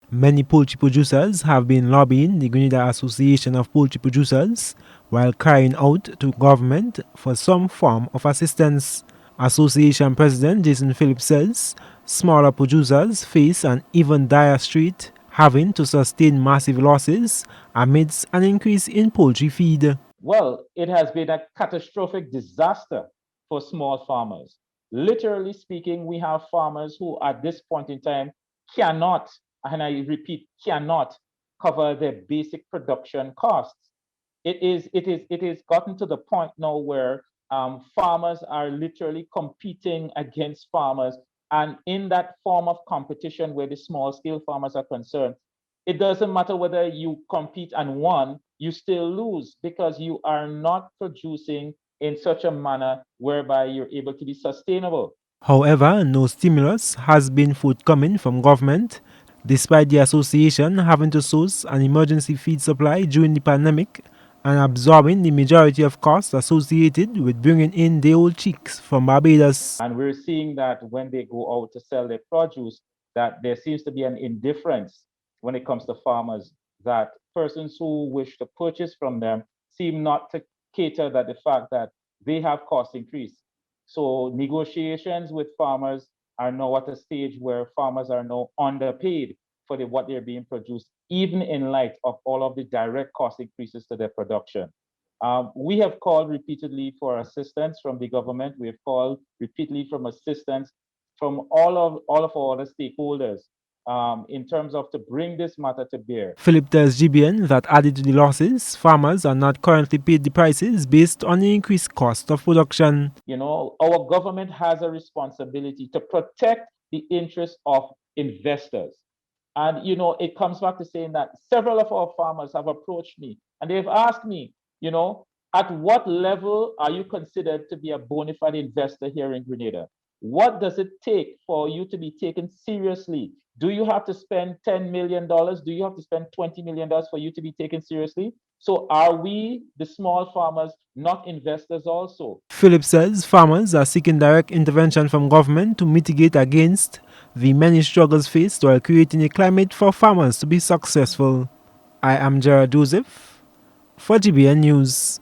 Many poultry producers have been lobbying the Grenada Association of Poultry Producers while crying out to government for some form of assistance. Association President Jason Phillips says smaller producers face an even dire strait, having to sustain massive losses amidst an increase in poultry feed. Well, it has been a catastrophic disaster for small farmers. Literally speaking, we have farmers who at this point in time cannot, and I repeat, cannot cover their basic production costs. It is gotten to the point now where farmers are literally competing against farmers. And in that form of competition where the small scale farmers are concerned, it doesn't matter whether you compete and won, you still lose because you are not producing in such a manner whereby you're able to be sustainable. However, no stimulus has been forthcoming from government, despite the association having to source an emergency feed supply during the pandemic and absorbing the majority of costs associated with bringing in day-old chicks from Barbados. And we're seeing that when they go out to sell their produce, that there seems to be an indifference when it comes to farmers, that persons who wish to purchase from them seem not to cater that the fact that they have cost increase. So negotiations with farmers are now at a stage where farmers are now underpaid for what they're being produced, even in light of all of the direct cost increases to their production. We have called repeatedly for assistance from the government. We have called repeatedly from assistance from all of our other stakeholders in terms of to bring this matter to bear. Philip tells GBN that added to the losses, farmers are not currently paid the prices based on the increased cost of production. You know, our government has a responsibility to protect the interests of investors. And, you know, it comes back to saying that several of our farmers have approached me and they've asked me, you know, at what level are you considered to be a bona fide investor here in Grenada? What does it take for you to be taken seriously? Do you have to spend $10 million? Do you have to spend $20 million for you to be taken seriously? So are we, the small farmers, not investors also? Philip says farmers are seeking direct intervention from government to mitigate against the many struggles faced while creating a climate for farmers to be successful. I am Gerard Joseph for GBN News.